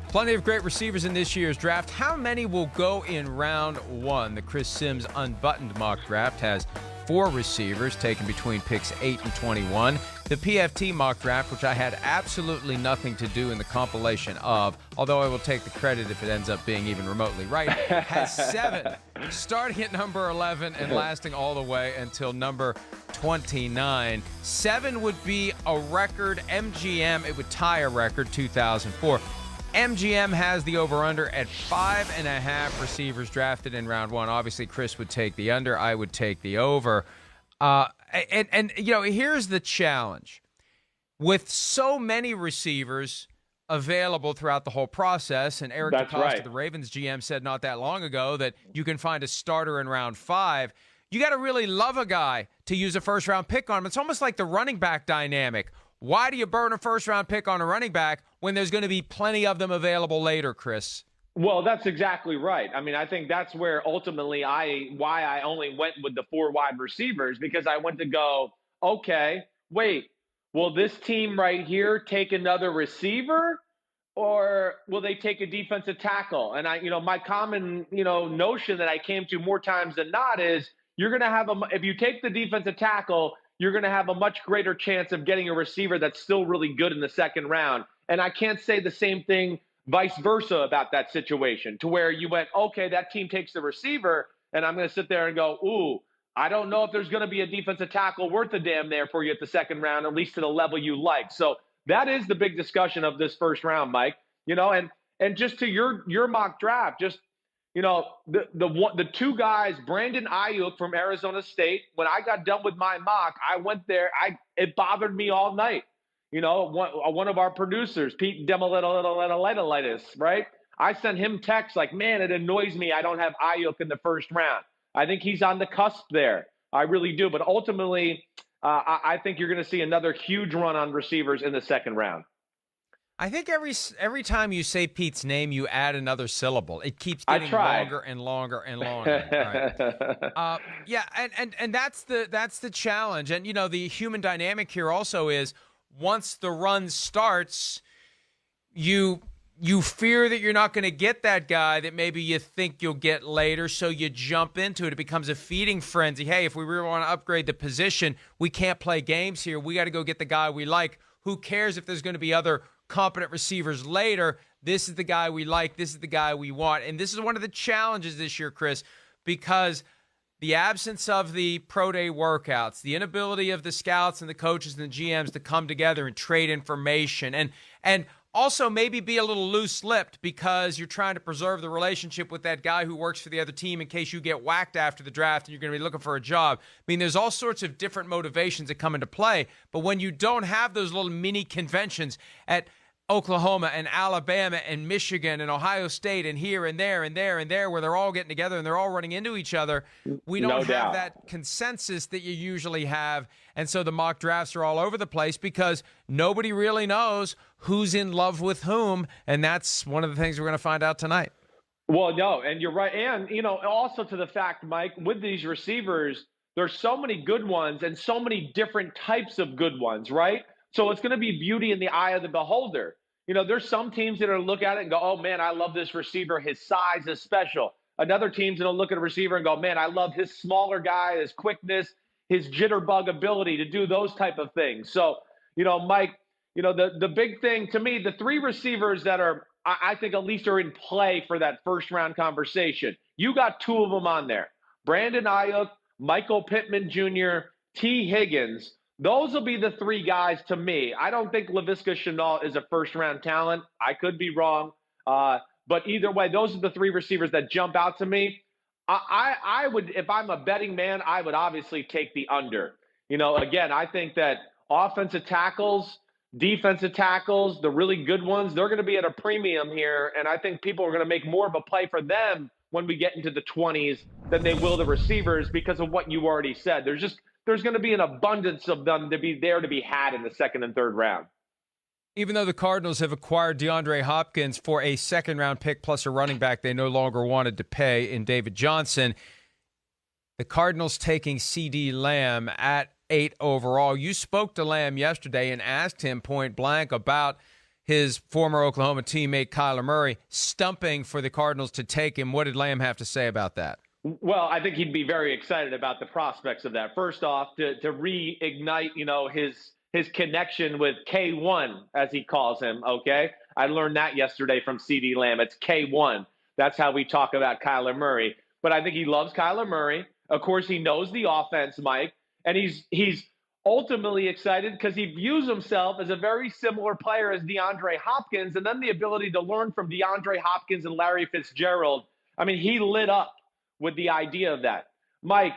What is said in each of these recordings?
Plenty of great receivers in this year's draft. How many will go in round one? The Chris Sims Unbuttoned mock draft has 4 receivers taken between picks 8 and 21. The PFT mock draft, which I had absolutely nothing to do in the compilation of, although I will take the credit if it ends up being even remotely right, has 7, starting at number 11 and lasting all the way until number 29. 7 would be a record. MGM, it would tie a record, 2004. MGM has the over-under at 5.5 receivers drafted in round one. Obviously, Chris would take the under. I would take the over. And you know, here's the challenge. With so many receivers available throughout the whole process, and Eric DeCosta, the Ravens GM, said not that long ago that you can find a starter in round 5. You got to really love a guy to use a first-round pick on him. It's almost like the running back dynamic. Why do you burn a first-round pick on a running back when there's going to be plenty of them available later, Chris? Well, that's exactly right. I mean, I think that's where ultimately why I only went with the 4 wide receivers, because I went to go, okay, wait, will this team right here take another receiver, or will they take a defensive tackle? And my common, notion that I came to more times than not is you're going to have if you take the defensive tackle, you're going to have a much greater chance of getting a receiver that's still really good in the second round. And I can't say the same thing vice versa about that situation, to where you went, okay, that team takes the receiver, and I'm going to sit there and go, ooh, I don't know if there's going to be a defensive tackle worth a damn there for you at the second round, at least to the level you like. So that is the big discussion of this first round, Mike. And just to your mock draft, just the 2 guys, Brandon Ayuk from Arizona State. When I got done with my mock, I went there. It bothered me all night. One of our producers, Pete Demolitolitis, right? I sent him texts like, man, it annoys me I don't have Ayuk in the first round. I think he's on the cusp there. I really do. But ultimately, I think you're going to see another huge run on receivers in the second round. I think every time you say Pete's name, you add another syllable. It keeps getting longer and longer and longer. Right. Yeah, and that's the challenge. And the human dynamic here also is once the run starts, you fear that you're not going to get that guy that maybe you think you'll get later, so you jump into it. It becomes a feeding frenzy. Hey, if we really want to upgrade the position, we can't play games here. We got to go get the guy we like. Who cares if there's going to be other competent receivers later? This is the guy we like. This is the guy we want. And this is one of the challenges this year, Chris, because the absence of the pro day workouts, the inability of the scouts and the coaches and the GMs to come together and trade information, and also maybe be a little loose-lipped because you're trying to preserve the relationship with that guy who works for the other team in case you get whacked after the draft and you're going to be looking for a job. I mean, there's all sorts of different motivations that come into play, but when you don't have those little mini conventions at Oklahoma and Alabama and Michigan and Ohio State and here and there and there and there, where they're all getting together and they're all running into each other, we don't have that consensus that you usually have. And so the mock drafts are all over the place because nobody really knows who's in love with whom. And that's one of the things we're going to find out tonight. Well, no, and you're right. And, also to the fact, Mike, with these receivers, there's so many good ones and so many different types of good ones, right? So it's going to be beauty in the eye of the beholder. There's some teams that are look at it and go, oh, man, I love this receiver. His size is special. Another team's going to look at a receiver and go, man, I love his smaller guy, his quickness, his jitterbug ability to do those type of things. So, Mike, the big thing to me, the 3 receivers that are, I think at least are in play for that first round conversation. You got 2 of them on there. Brandon Ayuk, Michael Pittman Jr., T. Higgins. Those will be the 3 guys to me. I don't think Laviska Shenault is a first-round talent. I could be wrong. But either way, those are the 3 receivers that jump out to me. I would, if I'm a betting man, I would obviously take the under. Again, I think that offensive tackles, defensive tackles, the really good ones, they're going to be at a premium here. And I think people are going to make more of a play for them when we get into the 20s than they will the receivers because of what you already said. There's going to be an abundance of them to be had in the second and third round. Even though the Cardinals have acquired DeAndre Hopkins for a second-round pick plus a running back they no longer wanted to pay in David Johnson, the Cardinals taking CeeDee Lamb at 8 overall. You spoke to Lamb yesterday and asked him point blank about his former Oklahoma teammate Kyler Murray stumping for the Cardinals to take him. What did Lamb have to say about that? Well, I think he'd be very excited about the prospects of that. First off, to reignite, his connection with K1, as he calls him, okay? I learned that yesterday from CeeDee Lamb. It's K1. That's how we talk about Kyler Murray. But I think he loves Kyler Murray. Of course, he knows the offense, Mike, and he's ultimately excited because he views himself as a very similar player as DeAndre Hopkins, and then the ability to learn from DeAndre Hopkins and Larry Fitzgerald. I mean, he lit up with the idea of that. Mike,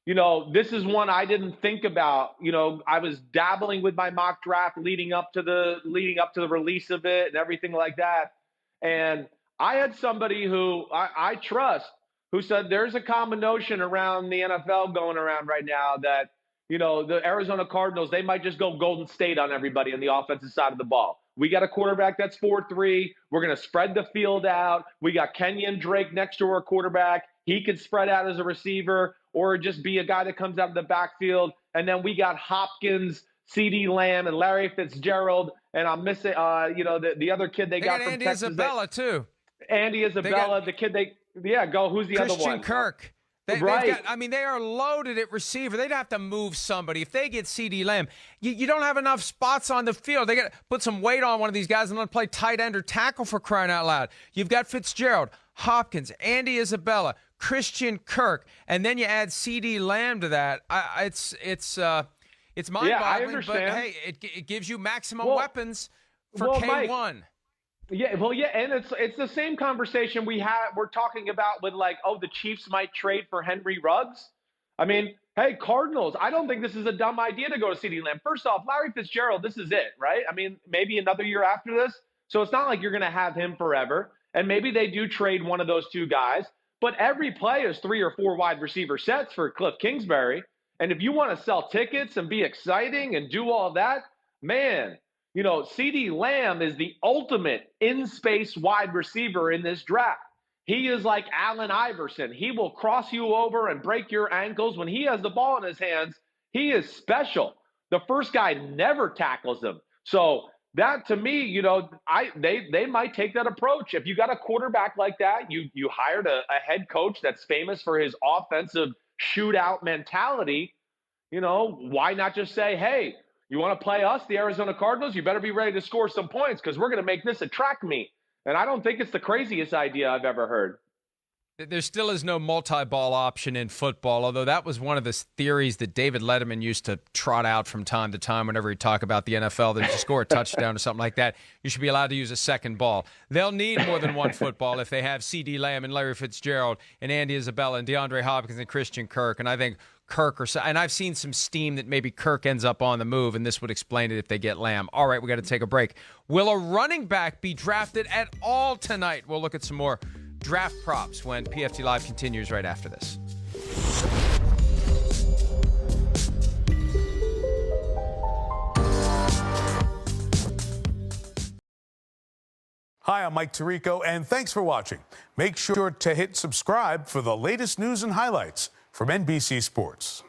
this is one I didn't think about. I was dabbling with my mock draft leading up to the release of it and everything like that. And I had somebody who I trust who said there's a common notion around the NFL going around right now that, the Arizona Cardinals, they might just go Golden State on everybody on the offensive side of the ball. We got a quarterback that's 4-3. We're going to spread the field out. We got Kenyon Drake next to our quarterback. He could spread out as a receiver or just be a guy that comes out of the backfield. And then we got Hopkins, CeeDee Lamb, and Larry Fitzgerald. And I'm missing, the other kid they got from Andy Texas. Isabella, too. Andy Isabella, the kid who's the other one? Christian Kirk. Right. They are loaded at receiver. They'd have to move somebody. If they get CeeDee Lamb, you don't have enough spots on the field. They got to put some weight on one of these guys and let them play tight end or tackle, for crying out loud. You've got Fitzgerald, Hopkins, Andy Isabella, Christian Kirk, and then you add CeeDee Lamb to that. It's mind-boggling, I understand. But hey, it gives you maximum weapons for K1. Mike, and it's the same conversation we're talking about with the Chiefs might trade for Henry Ruggs. I mean, hey, Cardinals, I don't think this is a dumb idea to go to CeeDee Lamb. First off, Larry Fitzgerald, this is it, right? I mean, maybe another year after this. So it's not like you're going to have him forever. And maybe they do trade one of those two guys. But every play is 3 or 4 wide receiver sets for Cliff Kingsbury. And if you want to sell tickets and be exciting and do all that, man, CeeDee Lamb is the ultimate in-space wide receiver in this draft. He is like Allen Iverson. He will cross you over and break your ankles. When he has the ball in his hands, he is special. The first guy never tackles him. So that, to me, they might take that approach. If you got a quarterback like that, you hired a head coach that's famous for his offensive shootout mentality, why not just say, hey, you want to play us, the Arizona Cardinals? You better be ready to score some points because we're going to make this a track meet. And I don't think it's the craziest idea I've ever heard. There still is no multi-ball option in football, although that was one of the theories that David Letterman used to trot out from time to time whenever he talked about the NFL, that if you score a touchdown or something like that, you should be allowed to use a second ball. They'll need more than one football if they have CeeDee Lamb and Larry Fitzgerald and Andy Isabella and DeAndre Hopkins and Christian Kirk. And I think and I've seen some steam that maybe Kirk ends up on the move, and this would explain it if they get Lamb. All right, we got to take a break. Will a running back be drafted at all tonight? We'll look at some more draft props when PFT Live continues right after this. Hi, I'm Mike Tirico, and thanks for watching. Make sure to hit subscribe for the latest news and highlights from NBC Sports.